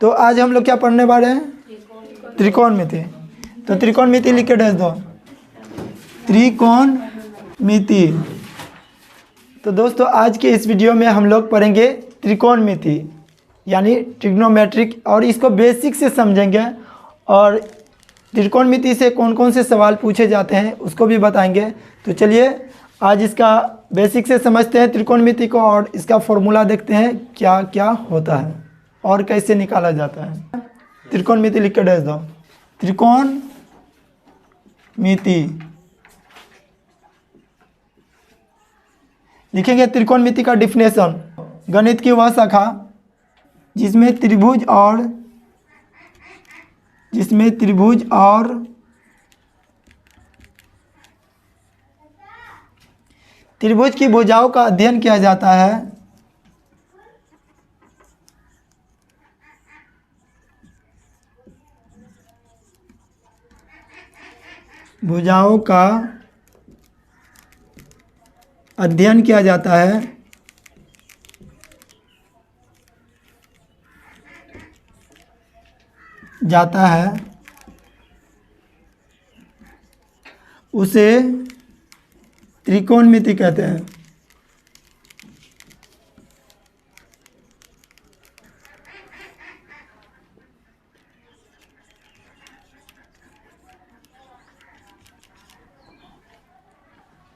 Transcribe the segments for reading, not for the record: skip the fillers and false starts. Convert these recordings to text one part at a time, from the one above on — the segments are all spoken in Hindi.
तो आज हम लोग क्या पढ़ने वाले हैं? त्रिकोणमिति। तो त्रिकोणमिति लिख के भेज दो, त्रिकोणमिति। तो दोस्तों आज के इस वीडियो में हम लोग पढ़ेंगे त्रिकोणमिति यानी ट्रिग्नोमेट्रिक, और इसको बेसिक से समझेंगे और त्रिकोणमिति से कौन कौन से सवाल पूछे जाते हैं उसको भी बताएंगे। तो चलिए आज इसका बेसिक से समझते हैं त्रिकोणमिति को, और इसका फॉर्मूला देखते हैं क्या क्या होता है और कैसे निकाला जाता है। त्रिकोणमिति लिख के भेज दो, त्रिकोणमिति लिखेंगे। त्रिकोणमिति का डिफिनेशन, गणित की वह शाखा जिसमें त्रिभुज और त्रिभुज की भुजाओं का अध्ययन किया जाता है। भुजाओं का अध्ययन किया जाता है। उसे त्रिकोणमिति कहते हैं।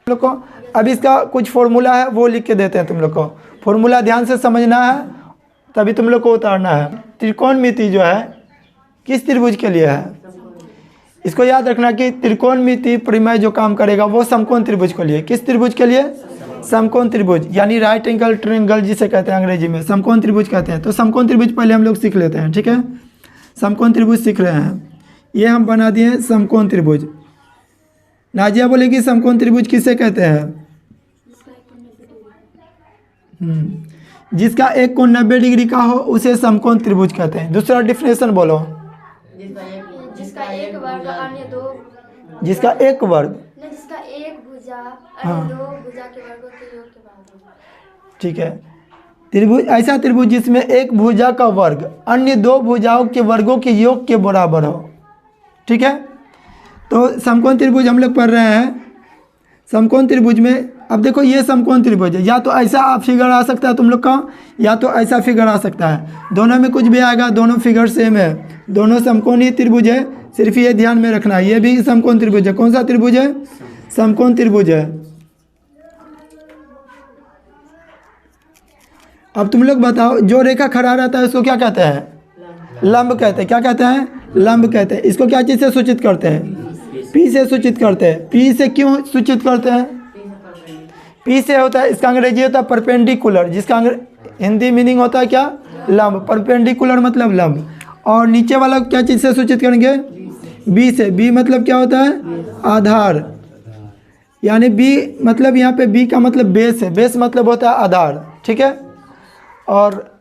लोग को अब इसका कुछ फॉर्मूला है वो लिख के देते हैं तुम लोग को। फॉर्मूला ध्यान से समझना है तभी तुम लोग को उतारना है। त्रिकोणमिति जो है किस त्रिभुज के लिए है, इसको याद रखना कि त्रिकोणमिति परिमेय जो काम करेगा वो समकोण त्रिभुज के लिए। किस त्रिभुज के लिए? समकोण त्रिभुज यानी राइट एंगल ट्रायंगल जिसे कहते हैं अंग्रेजी में, समकोण त्रिभुज कहते हैं। तो समकोण त्रिभुज पहले हम लोग सीख लेते हैं, ठीक है। समकोण त्रिभुज सीख रहे हैं, ये हम बना दिए समकोण त्रिभुज। नाजिया बोलेगी समकोण त्रिभुज किसे कहते हैं? जिसका एक कोण 90 डिग्री का हो उसे समकोण त्रिभुज कहते हैं। दूसरा डिफिनेशन बोलो। जिसका एक वर्ग अन्य दो, जिसका एक वर्ग, जिसका एक भुजा अन्य दो भुजा के वर्गों के योग के बराबर। ठीक है। त्रिभुज ऐसा त्रिभुज जिसमें एक भुजा का वर्ग अन्य दो भुजाओं के वर्गों के योग के बराबर हो, ठीक है। तो समकोण त्रिभुज हम लोग पढ़ रहे हैं। समकोण त्रिभुज में अब देखो ये समकोण त्रिभुज है, या तो ऐसा आप फिगर आ सकता है तुम लोग का, या तो ऐसा फिगर आ सकता है। दोनों में कुछ भी आएगा, दोनों फिगर सेम है, दोनों समकोणीय त्रिभुज है। सिर्फ ये ध्यान में रखना है ये भी समकोण त्रिभुज है। कौन सा त्रिभुज है? समकोण त्रिभुज है। अब तुम लोग बताओ, जो रेखा खड़ा रहता है उसको क्या कहते हैं? लंब कहते हैं। क्या कहते हैं? लंब कहते हैं। इसको क्या चीज़ से सूचित करते हैं? पी से सूचित करते हैं। पी से क्यों सूचित करते हैं? पी से होता है, इसका अंग्रेजी होता है परपेंडिकुलर, जिसका हिंदी मीनिंग होता है क्या? लंब। परपेंडिकुलर मतलब लंब। और नीचे वाला क्या चीज़ से सूचित करेंगे? बी से। बी मतलब क्या होता है? आधार। यानी बी मतलब यहाँ पे बी का मतलब बेस है। बेस मतलब होता है आधार, ठीक है। और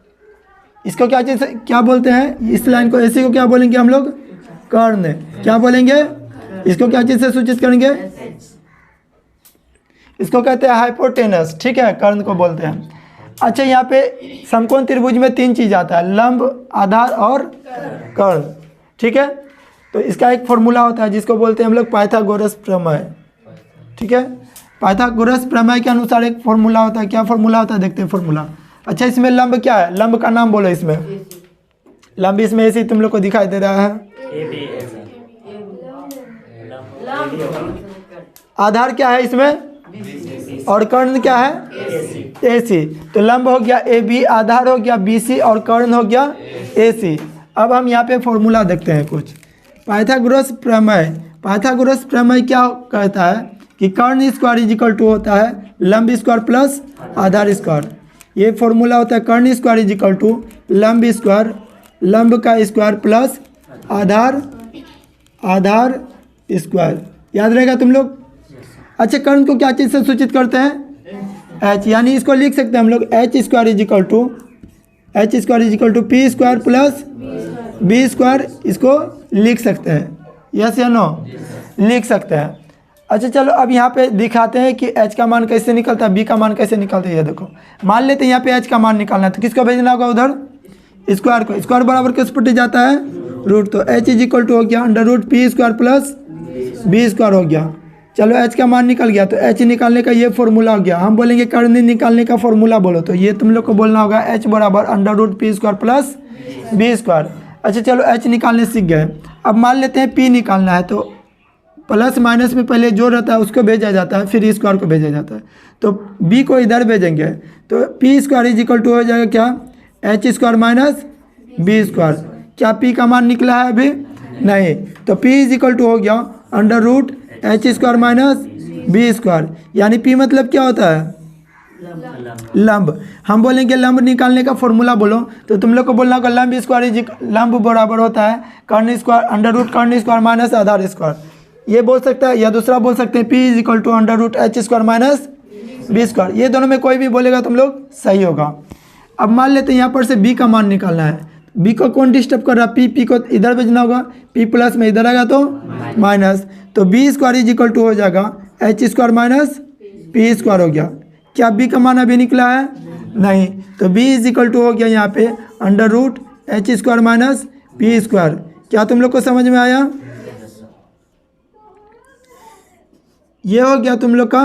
इसको क्या चीज़ क्या बोलते हैं? इस लाइन को ऐसी को क्या बोलेंगे हम लोग? कर्ण। क्या बोलेंगे? इसको क्या चीज़ से सूचित करेंगे? इसको कहते हैं हाइपोटेनस, ठीक है, कर्ण को बोलते हैं। अच्छा, यहाँ पे समकोण त्रिभुज में तीन चीज़ आता है, लंब, आधार और कर्ण, ठीक है। तो इसका एक फॉर्मूला होता है जिसको बोलते हैं हम लोग पाइथागोरस प्रमेय, ठीक है। पाइथागोरस प्रमेय के अनुसार एक फॉर्मूला होता है। क्या फॉर्मूला होता है देखते हैं फॉर्मूला। अच्छा, इसमें लंब क्या है? लंब का नाम बोलो। इसमें लंब इसमें ऐसे तुम लोग को दिखाई दे रहा है। आधार क्या है इसमें? और कर्ण क्या है? AC। तो लंब हो गया AB, आधार हो गया BC और कर्ण हो गया AC। अब हम यहाँ पे फॉर्मूला देखते हैं कुछ। पाइथागोरस प्रमेय। पाइथागोरस प्रमेय क्या कहता है कि कर्ण स्क्वायर इज इक्वल टू होता है लंब स्क्वायर प्लस आधार स्क्वायर। ये फॉर्मूला होता है कर्ण स्क्वायर इज इक्वल टू लंब स्क्वायर, लंब का स्क्वायर प्लस आधार स्क्वायर। याद रहेगा तुम लोग। अच्छा, कर्ण को क्या चीज़ से सूचित करते हैं? H। यानी इसको लिख सकते हैं हम लोग H square is equal to P square plus B square. इसको लिख सकते हैं, यस या नो? लिख सकते हैं। अच्छा चलो, अब यहाँ पे दिखाते हैं कि H का मान कैसे निकलता है, B का मान कैसे निकलता है। ये देखो, मान लेते हैं यहाँ पे H का मान निकालना है तो किसको भेजना होगा उधर? स्क्वायर को, स्क्वायर बराबर किस पर जाता है, रूट। तो h इज इक्वल टू हो गया under root P square plus B square हो गया। चलो h का मान निकल गया, तो h निकालने का ये फॉर्मूला हो गया। हम बोलेंगे कर्णी निकालने का फॉर्मूला बोलो, तो ये तुम लोग को बोलना होगा h बराबर under root P square plus B square. अच्छा चलो h निकालने सीख गए। अब मान लेते हैं p निकालना है, तो प्लस माइनस में पहले जो रहता है उसको भेजा जाता है, फिर स्क्वायर को भेजा जाता है। तो b को इधर भेजेंगे, तो P square is equal to हो जाएगा क्या, H square minus B square. क्या p का मान निकला है अभी, नहीं। तो p इज इक्वल टू हो गया under root H square minus B square, यानी p मतलब क्या होता है, लंब। हम बोलेंगे लंब निकालने का फॉर्मूला बोलो, तो तुम लोग को बोलना होगा लंब स्क्वायर इज लंब बराबर होता है कर्ण स्क्वायर अंडर रूट कर्ण स्क्वायर माइनस आधार स्क्वायर। ये बोल सकता है, या दूसरा बोल सकते हैं p is equal to under root H square minus B square. ये दोनों में कोई भी बोलेगा तुम लोग सही होगा। अब मान लेते हैं यहाँ पर से b का मान निकालना है। b को कौन डिस्टर्ब कर रहा है, p को इधर भेजना होगा, p प्लस में इधर आएगा तो माइनस। तो B square is equal to हो जाएगा H square minus P square हो गया। क्या b का मान अभी निकला है, नहीं। तो b इज इक्वल टू हो गया यहाँ पे under root H square minus P square. क्या तुम लोग को समझ में आया, ये हो गया तुम लोग का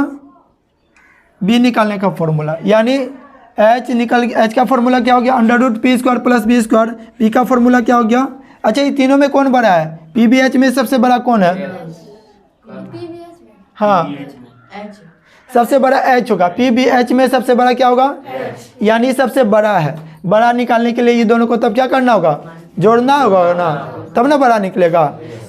b निकालने का फॉर्मूला। यानी h का फॉर्मूला क्या हो गया, under root P square plus B square. p का फॉर्मूला क्या हो गया। अच्छा ये तीनों में कौन बड़ा है, p भी h में सबसे बड़ा कौन है, हाँ सबसे बड़ा h होगा। p भी h में सबसे बड़ा क्या होगा, यानी सबसे बड़ा है। बड़ा निकालने के लिए ये दोनों को तब क्या करना होगा, जोड़ना होगा ना, तब ना बड़ा निकलेगा।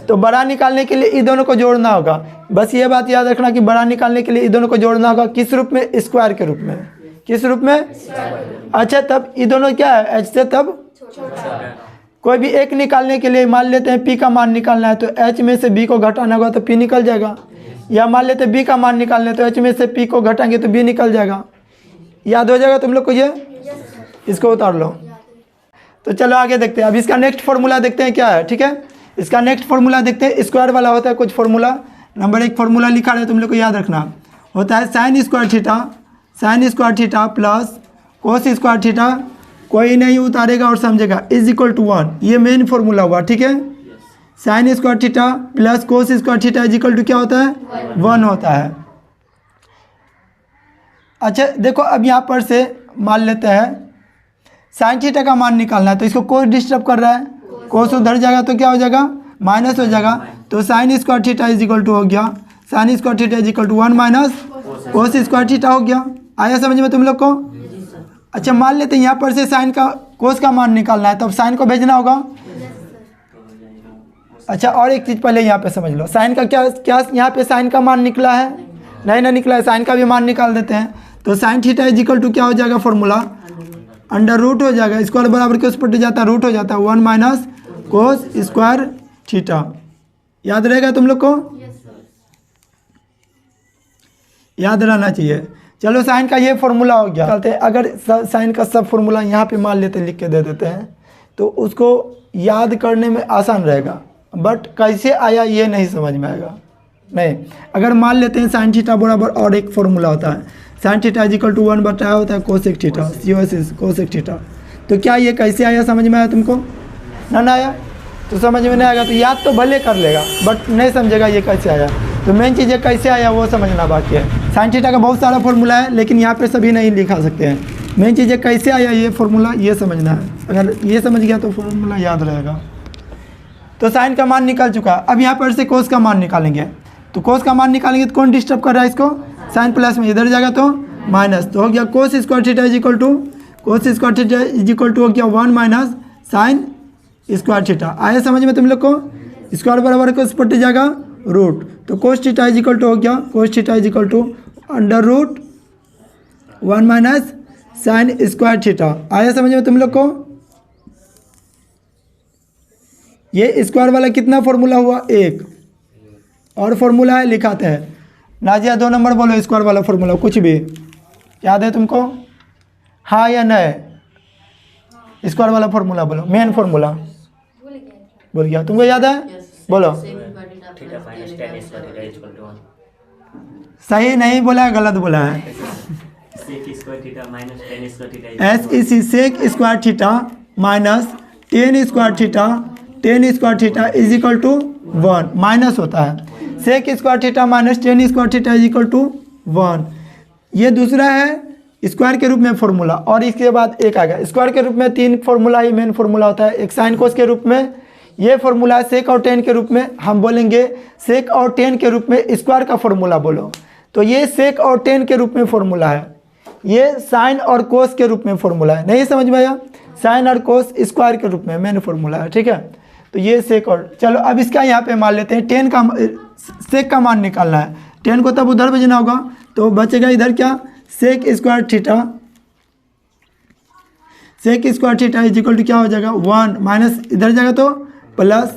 तो बड़ा निकालने के लिए ये दोनों को जोड़ना होगा। बस ये बात याद रखना कि बड़ा निकालने के लिए ये दोनों को जोड़ना होगा किस रूप में, स्क्वायर के रूप में। किस रूप में, अच्छा तब ये दोनों क्या है, h से तब कोई भी एक निकालने के लिए मान लेते हैं p का मान निकालना है, तो h में से b को घटाना होगा तो p निकल जाएगा। या मान लेते हैं b का मान निकालना है, तो h में से p को घटाएंगे तो b निकल जाएगा। याद हो जाएगा तुम लोग को ये, इसको उतार लो। तो चलो आगे देखते हैं। अब इसका नेक्स्ट फॉर्मूला देखते हैं क्या है, ठीक है। इसका नेक्स्ट फॉर्मूला देखते हैं। स्क्वायर वाला होता है कुछ फॉर्मूला। नंबर 1 फॉर्मूला लिखा है, तुम लोग को याद रखना होता है sine square theta plus cos square theta. कोई नहीं उतारेगा और समझेगा, इज इक्वल टू 1। ये मेन फॉर्मूला हुआ, ठीक है। Sine square theta plus cos square theta is equal to क्या होता है, 1 होता है। अच्छा देखो अब यहाँ पर से मान लेते हैं साइन थीटा का मान निकालना है, तो इसको कोस डिस्टर्ब कर रहा है, कोस उधर जाएगा तो क्या हो जाएगा, माइनस हो जाएगा। तो sine square theta is equal to हो गया, sine square theta is equal to 1 minus cos square theta हो गया। आया समझ में तुम लोग को। अच्छा मान लेते हैं यहाँ पर से साइन का कोस का मान निकालना है, तब साइन को भेजना होगा। अच्छा और एक चीज़ पहले यहाँ पे समझ लो, साइन का क्या यहाँ पे साइन का मान निकला है, नहीं ना निकला है, साइन का भी मान निकाल देते हैं। तो sine theta is equal to क्या हो जाएगा, फॉर्मूला अंडर रूट हो जाएगा, स्क्वायर बराबर के उस पर जाता है रूट हो जाता है 1 माइनस कोस स्क्वायर थीटा। याद रहेगा तुम लोग को, याद रहना चाहिए। चलो साइन का ये फॉर्मूला हो गया। चलते हैं, अगर साइन का सब फॉर्मूला यहाँ पे मान लेते लिख के दे देते हैं तो उसको याद करने में आसान रहेगा, बट कैसे आया ये नहीं समझ में आएगा। नहीं, अगर मान लेते हैं साइन थीटा बराबर और एक फॉर्मूला होता है, sine theta is equal to 1 बताया होता है कोसेक थीटा, कोसेक थीटा। तो क्या ये कैसे आया, समझ में आया तुमको, ना आया तो समझ में नहीं आएगा, तो याद तो भले कर लेगा बट नहीं समझेगा ये कैसे आया। तो मेन चीज़ ये कैसे आया वो समझना बाकी है। साइन थीटा का बहुत सारा फॉर्मूला है, लेकिन यहाँ पे सभी नहीं लिखा सकते हैं। मेन चीज़ ये कैसे आया ये फॉर्मूला, ये समझना है। अगर ये समझ गया तो फॉर्मूला याद रहेगा। तो साइन का मान निकल चुका है। अब यहाँ पर से कोस का मान निकालेंगे, तो कोस का मान निकालेंगे तो कौन डिस्टर्ब कर रहा है इसको, साइन प्लस में इधर जाएगा तो माइनस, तो हो गया cos square theta is equal to, cos square theta is equal to हो गया 1 माइनस साइन स्क्वायर थीटा। आया समझ में तुम लोग को। स्क्वायर बराबर को स्पट जाएगा रूट, तो cos theta is equal to हो गया, cos theta is equal to under root 1 minus sine square theta. आया समझ में तुम लोग को। ये स्क्वायर वाला कितना फॉर्मूला हुआ, 1 और फॉर्मूला है लिखाते हैं। नाजिया 2 नंबर बोलो, स्क्वायर वाला फॉर्मूला कुछ भी याद है तुमको, हाँ या नहीं। स्क्वायर वाला फॉर्मूला बोलो, मेन फॉर्मूला बोल गया, तुमको याद है, बोलो। सही नहीं बोला है, गलत बोला है। S E C sec square theta minus tan square theta is equal to 1 minus होता है sec square theta minus tan square theta is equal to 1। ये दूसरा है स्क्वायर के रूप में फॉर्मूला, और इसके बाद एक आ गया स्क्वायर के रूप में 3 फॉर्मूला ही मेन फॉर्मूला होता है। एक साइन कोस के रूप में, ये फॉर्मूला सेक और टेन के रूप में हम बोलेंगे सेक और टेन के रूप में स्क्वायर का फॉर्मूला बोलो, तो ये सेक और टेन के रूप में फॉर्मूला है, ये साइन और कोस के रूप में फॉर्मूला है। नहीं समझ में आया? साइन और कोस स्क्वायर के रूप में मेन फॉर्मूला है, ठीक है। तो ये सेक और चलो अब इसका यहाँ पे मान लेते हैं टेन का सेक का मान निकालना है, टेन को तब उधर भेजना होगा, तो बचेगा इधर क्या sec square theta is equal to क्या हो जाएगा 1 माइनस इधर जाएगा तो प्लस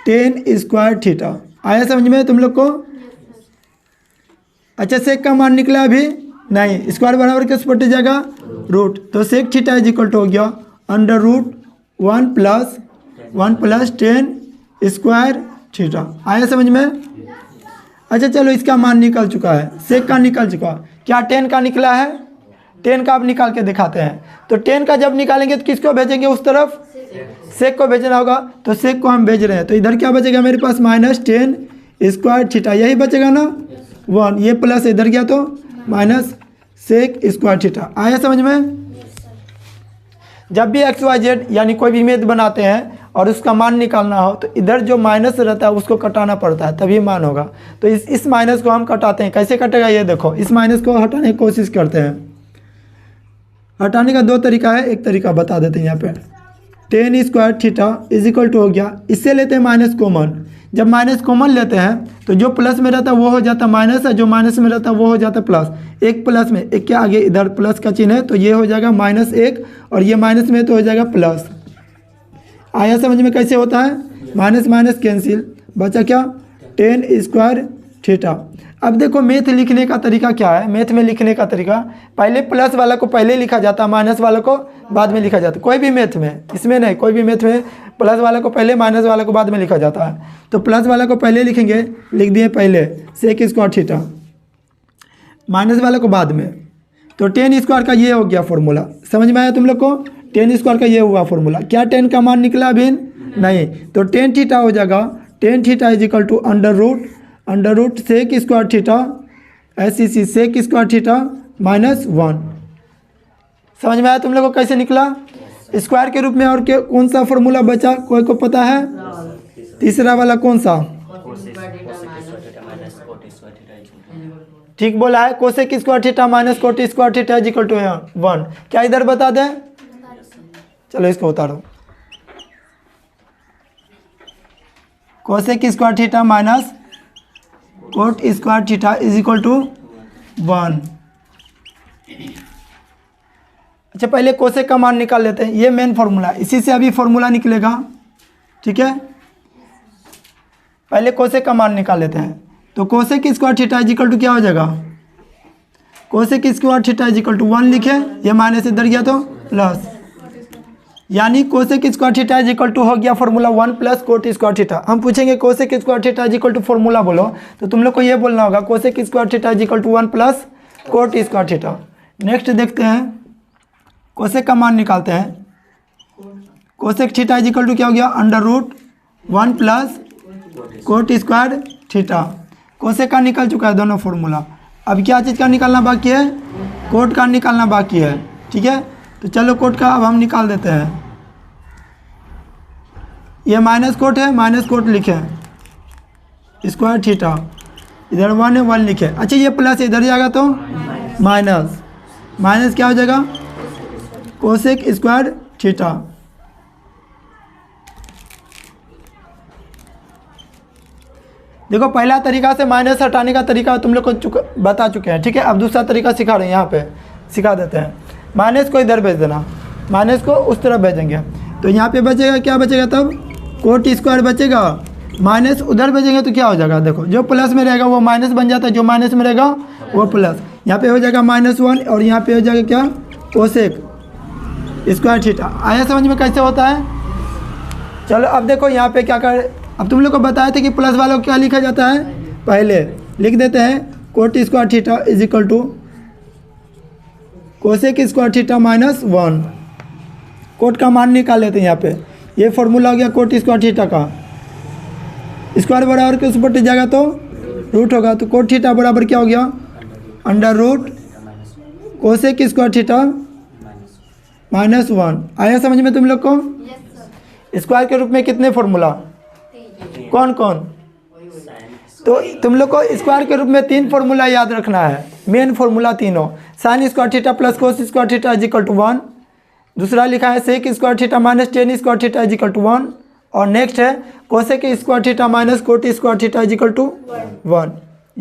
टेन स्क्वायर थीटा। आया समझ में तुम लोग को? अच्छा सेक का मान निकला अभी नहीं, स्क्वायर बराबर किस पट जाएगा रूट, तो sec theta is equal to हो गया under root 1 plus tan square theta. आया समझ में? अच्छा चलो इसका मान निकल चुका है, सेक का निकल चुका, क्या टेन का निकला है? टेन का अब निकाल के दिखाते हैं। तो टेन का जब निकालेंगे तो किसको भेजेंगे उस तरफ? सेक को भेजना होगा, तो सेक को हम भेज रहे हैं, तो इधर क्या बचेगा मेरे पास माइनस टेन स्क्वायर थीटा, यही बचेगा ना 1, ये प्लस इधर गया तो माइनस सेक स्क्वायर थीटा। आया समझ में? जब भी एक्स वाई जेड यानी कोई भी इमेज बनाते हैं और उसका मान निकालना हो तो इधर जो माइनस रहता है उसको कटाना पड़ता है तभी मान होगा। तो इस माइनस को हम कटाते हैं, कैसे कटेगा ये देखो, इस माइनस को हटाने की कोशिश करते हैं। हटाने का 2 तरीका है, एक तरीका बता देते हैं यहाँ पे, tan square theta is equal to हो गया, इससे लेते हैं माइनस कॉमन, जब माइनस कॉमन लेते हैं तो जो प्लस में रहता है वो हो जाता है माइनस, है जो माइनस में रहता है वो हो जाता है प्लस। एक प्लस में एक के आगे इधर प्लस का चिन्ह है तो ये हो जाएगा -1 और ये माइनस में तो हो जाएगा प्लस। आया समझ में कैसे होता है? माइनस माइनस कैंसिल, बचा क्या टेन स्क्वायर थीटा। अब देखो मैथ लिखने का तरीका क्या है, मैथ में लिखने का तरीका पहले प्लस वाला को पहले लिखा जाता है, माइनस वाला को बाद में लिखा जाता है। कोई भी मैथ में, इसमें नहीं, कोई भी मैथ में प्लस वाला को पहले माइनस वाला को बाद में लिखा जाता है। तो प्लस वाला को पहले लिखेंगे, लिख दिए पहले सेक स्क्वायर थीटा, माइनस वाला को बाद में, तो टेन स्क्वायर का ये हो गया फॉर्मूला। समझ में आया तुम लोग को? टेन स्क्वायर का ये हुआ फॉर्मूला। क्या टेन का मान निकला अभी? नहीं, तो टेन थीटा हो जाएगा, tan theta is equal to under root sec square theta SCC sec square theta -1। समझ में आया तुम लोग को कैसे निकला? स्क्वायर के रूप में और क्या कौन सा फॉर्मूला बचा, कोई को पता है? तीसरा वाला कौन सा? ठीक बोला है, cosec square theta minus cot square theta is equal to 1। क्या इधर बता दें? चलो इसको उतारो, cosec square theta minus cot square theta is equal to 1। अच्छा पहले कोसेक का मान निकाल लेते हैं, ये मेन फॉर्मूला, इसी से अभी फॉर्मूला निकलेगा, ठीक है। पहले कोसेक का मान निकाल लेते हैं, तो cosec square theta is equal to क्या हो जाएगा? Cosec square theta is equal to 1 लिखे, ये माइनस इधर गया तो प्लस, यानी cosec square theta is equal to हो गया formula 1 plus cot square theta. हम पूछेंगे cosec square theta is equal to formula बोलो, तो तुम लोग को ये बोलना होगा cosec square theta is equal to 1 plus cot square theta. Next देखते हैं, कोसेक का मान निकालते हैं। Cosec theta is equal to क्या हो गया? Under root 1 plus cot square theta. Cosec का निकल चुका है दोनों फॉर्मूला, अब क्या चीज़ का निकालना बाकी है? कोट का निकालना बाकी है, ठीक है। तो चलो कोट का अब हम निकाल देते हैं। ये माइनस कोट है, माइनस कोट लिखे स्क्वायर थीटा, इधर 1 है 1 लिखे। अच्छा ये प्लस इधर जाएगा तो माइनस, माइनस क्या हो जाएगा? Cosec square theta. देखो पहला तरीका से माइनस हटाने का तरीका तुम लोग को बता चुके हैं, ठीक है। अब दूसरा तरीका सिखा रहे हैं, यहाँ पे सिखा देते हैं। माइनस को इधर भेज देना, माइनस को उस तरफ भेजेंगे, तो यहाँ पे बचेगा क्या बचेगा? तब कोट स्क्वायर बचेगा, माइनस उधर भेजेंगे तो क्या हो जाएगा? देखो जो प्लस में रहेगा वो माइनस बन जाता है, जो माइनस में रहेगा वो प्लस। यहाँ पे हो जाएगा -1 और यहाँ पे हो जाएगा क्या? Cosec square theta. आया समझ में कैसे होता है? चलो अब देखो यहाँ पे क्या कर, अब तुम लोग को बताए थे कि प्लस वालों को क्या लिखा जाता है, पहले लिख देते हैं cot square theta is equal to cosec square theta -1। Cot का मान निकाल लेते हैं यहाँ पे। ये फॉर्मूला हो गया कोट स्क्वायर थीटा का, स्क्वायर बराबर के उस पर जाएगा तो रूट होगा, तो कोट थीटा बराबर क्या हो गया, under root cosec square theta -1। आया समझ में तुम लोग को? स्क्वायर के रूप में कितने फॉर्मूला, कौन कौन? तो तुम लोग को स्क्वायर के रूप में 3 फॉर्मूला याद रखना है, मेन फॉर्मूला तीनों। Sine square theta plus cos square theta is equal to 1, दूसरा लिखा है sec square theta minus tan square theta is equal to 1, और नेक्स्ट है cosec square theta minus cot square theta is equal to 1।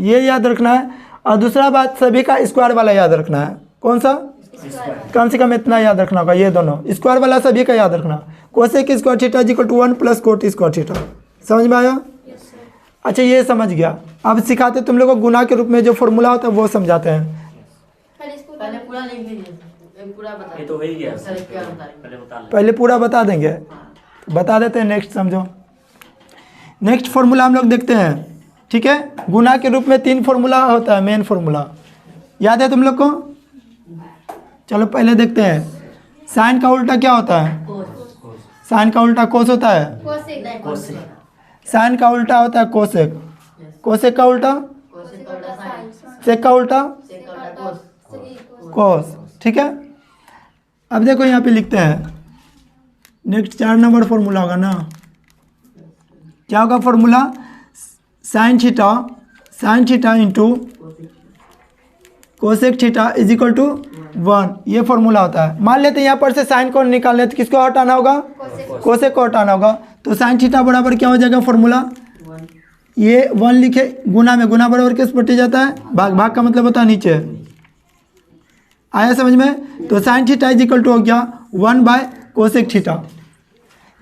ये याद रखना है। और दूसरा बात, सभी का स्क्वायर वाला याद रखना है। कौन सा? कम से कम इतना याद रखना होगा, ये दोनों स्क्वायर वाला सभी का याद रखना। Cosec square theta is equal to 1 plus cot square theta. समझ में आया? अच्छा, ये समझ गया। अब सिखाते तुम लोग को गुना के रूप में जो फॉर्मूला होता है वो समझाते हैं। पहले पूरा नहीं भेजिए, पूरा बता। ये तो हो ही गया, पहले पूरा बता देंगे, बता देते हैं, नेक्स्ट समझो। नेक्स्ट फॉर्मूला हम लोग देखते हैं, ठीक है। गुना के रूप में 3 फॉर्मूला होता है, मेन फॉर्मूला याद है तुम लोग को? चलो पहले देखते हैं। साइन का उल्टा क्या होता है? साइन का उल्टा कोस होता है। साइन का उल्टा होता है कोसेक। कोसेक का उल्टा? सेक का उल्टा? कोस। ठीक है। अब देखो यहाँ पे लिखते हैं, नेक्स्ट 4 नंबर फॉर्मूला होगा ना। क्या होगा formula? Sine theta into cosec theta is equal to 1। ये फॉर्मूला होता है। मान लेते हैं यहाँ पर से साइन को निकालने, तो किसको हटाना होगा? कोसेक को हटाना होगा। तो साइन थीटा बराबर क्या हो जाएगा फॉर्मूला? ये 1 लिखे गुना में, गुना बराबर किस पट्टी जाता है? भाग। भाग का मतलब होता है नीचे। आया समझ में? तो sine theta is equal to हो गया 1 कोसेक थीटा।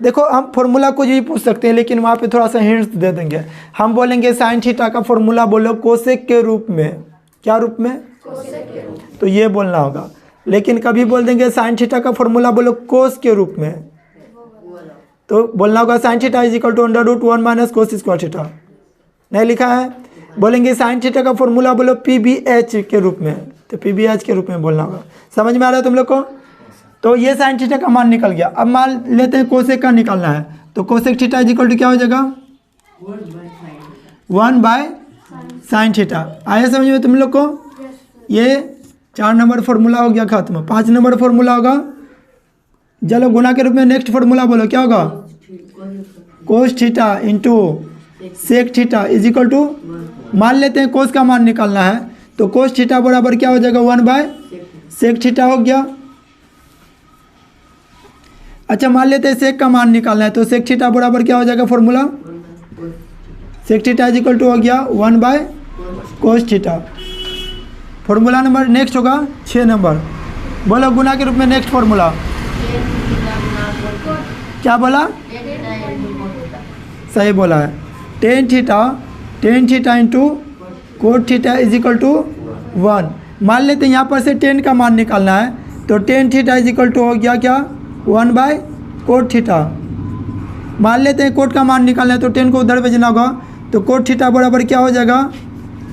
देखो हम फॉर्मूला कुछ भी पूछ सकते हैं, लेकिन वहाँ पे थोड़ा सा हिंट्स दे देंगे। हम बोलेंगे साइन थीटा का फॉर्मूला बोलो कोसेक के रूप में। क्या रूप में? तो ये बोलना होगा। लेकिन कभी बोल देंगे साइन थीटा का फॉर्मूला बोलो कोस के रूप में, तो बोलना होगा sine theta is equal to under root 1 minus cos square theta. नहीं लिखा है? बोलेंगे साइन थीटा का फॉर्मूला बोलो PBH के रूप में, तो PBH के रूप में बोलना होगा। समझ में आ रहा है तुम लोग को? तो ये साइन थीटा का मान निकल गया। अब मान लेते हैं कोसेक का निकालना है, तो cosec theta is equal to क्या हो जाएगा? 1 साइन थीटा। आया समझ में तुम लोग को? ये 4 नंबर फॉर्मूला हो गया खत्म। 5 नंबर फॉर्मूला होगा, चलो गुना के रूप में नेक्स्ट फॉर्मूला बोलो। क्या होगा? Cos theta into sec theta is equal to, मान लेते हैं कोस का मान निकालना है, तो कोस थीटा बराबर क्या हो जाएगा? 1 सेक थीटा हो गया। अच्छा, मान लेते हैं सेक का मान निकालना है, तो सेक थीटा बराबर क्या हो जाएगा formula? Sec theta is equal to हो गया 1 cos theta. Formula number next होगा 6 नंबर। बोलो गुना के रूप में नेक्स्ट फॉर्मूला। क्या बोला? सही बोला है। Tan theta into cot theta is equal to 1। मान लेते हैं यहाँ पर से 10 का मान निकालना है, तो tan theta is equal to हो गया क्या? 1 कोट थीटा। मान लेते हैं कोट का मान निकालना है, तो 10 को उधर भेजना होगा, तो कोट थीटा बराबर क्या हो जाएगा?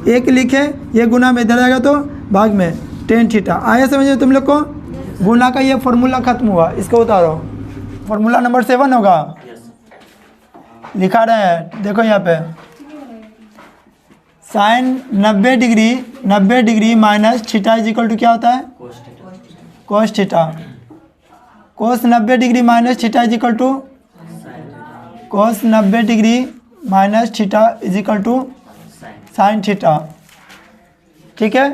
1 लिखे, ये गुना में इधर आएगा तो भाग में टेन थीटा। आया समझ में तुम लोग को? गुना का ये फॉर्मूला खत्म हुआ। इसको उतारो। फॉर्मूला नंबर 7 होगा, लिखा रहे हैं, देखो यहाँ पे। Sine 90 degree minus theta is equal to क्या होता है? Cos theta. Cos 90 degree minus theta is equal to, cos 90 degree minus theta is equal to sine theta. ठीक है।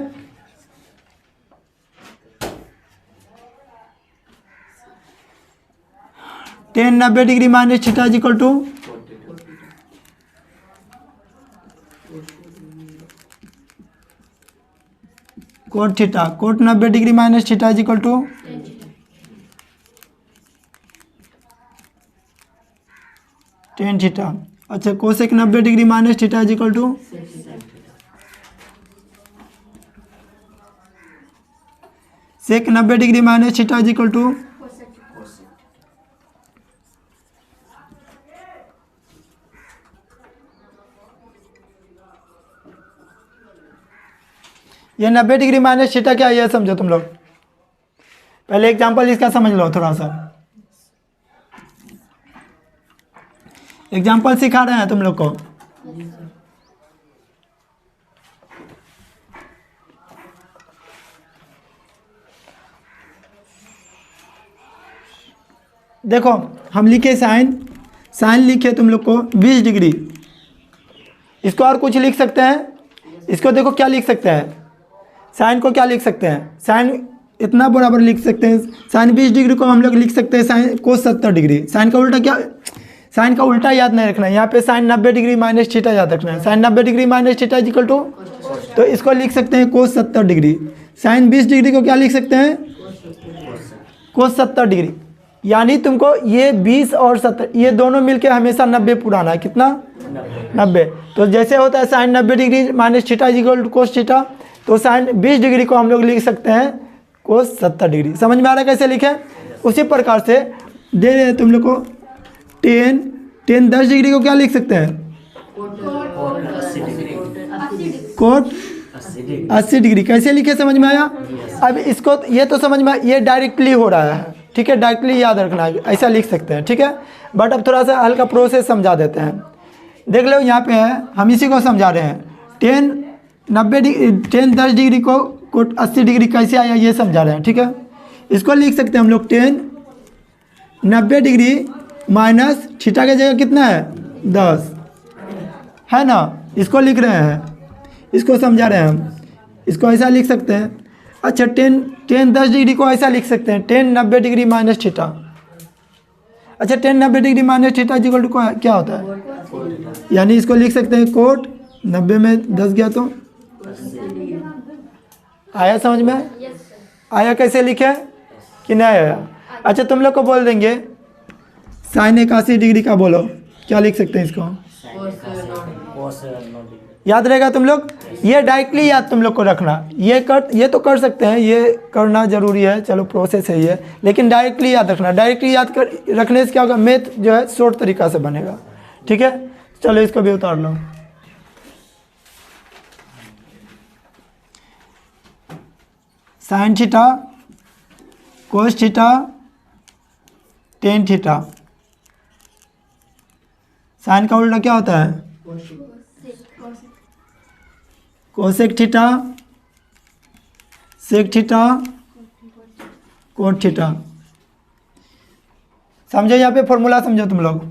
Tan 90 degree minus theta is equal to, cot theta. Cot 90 degree minus theta is equal to tan theta. अच्छा, cosec 90 degree minus theta is equal to sec 90 degree minus theta is equal to ये 90 डिग्री माइनस थीटा क्या है, ये समझो तुम लोग। पहले एग्जांपल इसका समझ लो थोड़ा सा। एग्जाम्पल सिखा रहे हैं तुम लोग को। देखो हम लिखे साइन लिखे तुम लोग को 20 डिग्री। इसको और कुछ लिख सकते हैं? इसको देखो क्या लिख सकते हैं, साइन को क्या लिख सकते हैं, साइन इतना बराबर लिख सकते हैं। साइन 20 डिग्री को हम लोग लिख सकते हैं साइन कोस 70 डिग्री। साइन का उल्टा क्या, साइन का उल्टा याद नहीं रखना है। यहाँ पे साइन 90 डिग्री माइनस थीटा याद रखना है। Sine 90 degree minus theta is equal to, तो इसको लिख सकते हैं कोस 70 डिग्री। साइन 20 डिग्री को क्या लिख सकते हैं, कोस 70 डिग्री। यानी तुमको ये 20 और 70 ये दोनों मिलके हमेशा 90 पुराना है। कितना, 90। तो जैसे होता है sine 90 degree minus theta is equal to cos theta, तो साइन 20 डिग्री को हम लोग लिख सकते हैं कोस 70 डिग्री। समझ में आ रहा है कैसे लिखें? उसी प्रकार से दे रहे हैं तुम लोग को टेन 10 डिग्री को क्या लिख सकते हैं, कोट 80 डिग्री। कैसे लिखे समझ में आया? अब इसको ये तो समझ में, ये डायरेक्टली हो रहा है, ठीक है, डायरेक्टली याद रखना है, ऐसा लिख सकते हैं, ठीक है। बट अब थोड़ा सा हल्का प्रोसेस समझा देते हैं। देख लो यहाँ पे है, हम इसी को समझा रहे हैं। 10 10 डिग्री को कोट 80 डिग्री कैसे आया ये समझा रहे हैं, ठीक है। इसको लिख सकते हैं हम लोग 10 90 डिग्री माइनस थीटा की जगह कितना है 10 है ना, इसको लिख रहे हैं, इसको समझा रहे हैं हम। इसको ऐसा लिख सकते हैं। अच्छा 10 10 डिग्री को ऐसा लिख सकते हैं 10 90 डिग्री माइनस थीटा। अच्छा 10 90 degree minus theta equal to क्या होता है, यानी इसको लिख सकते हैं कोट 90 में 10 गया तो आया समझ में? आया कैसे लिखे कि नहीं आया? अच्छा तुम लोग को बोल देंगे साइन 81 डिग्री का बोलो, क्या लिख सकते हैं इसको? याद रहेगा तुम लोग? ये डायरेक्टली याद तुम लोग को रखना। ये तो कर सकते हैं, ये करना जरूरी है, चलो प्रोसेस है ये, लेकिन डायरेक्टली याद रखना। डायरेक्टली याद रखने से क्या होगा, मैथ जो है शॉर्ट तरीका से बनेगा, ठीक है। चलो इसको भी उतार लो। Sine theta cos theta tan theta. Sine का उल्टा क्या होता है, cosec theta sec theta cot theta. समझो, यहाँ पे फॉर्मूला समझो तुम लोग।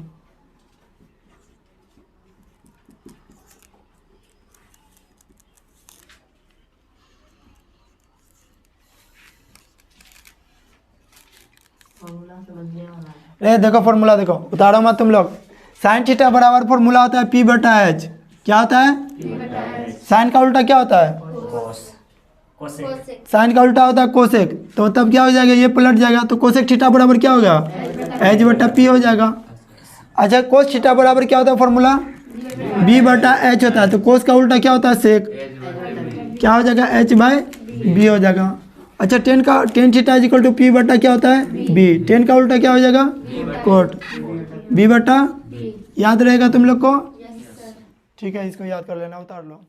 अरे देखो फॉर्मूला देखो, उतारो मत तुम लोग। साइन थीटा बराबर फॉर्मूला होता है P बटा H। क्या होता है? साइन का उल्टा क्या होता है, साइन का उल्टा होता है कोसेक। तो तब क्या हो जाएगा, ये पलट जाएगा, तो कोसेक थीटा बराबर क्या हो गया, H बटा P हो जाएगा। अच्छा कोस थीटा बराबर क्या होता है फॉर्मूला, B बटा H होता है। तो कोस का उल्टा क्या होता है सेक, क्या हो जाएगा H बाय B हो जाएगा। अच्छा tan theta equal to P बटा क्या होता है B। 10 का उल्टा क्या हो जाएगा कोट B बटा, याद रहेगा तुम लोग को? ठीक है, इसको याद कर लेना, उतार लो।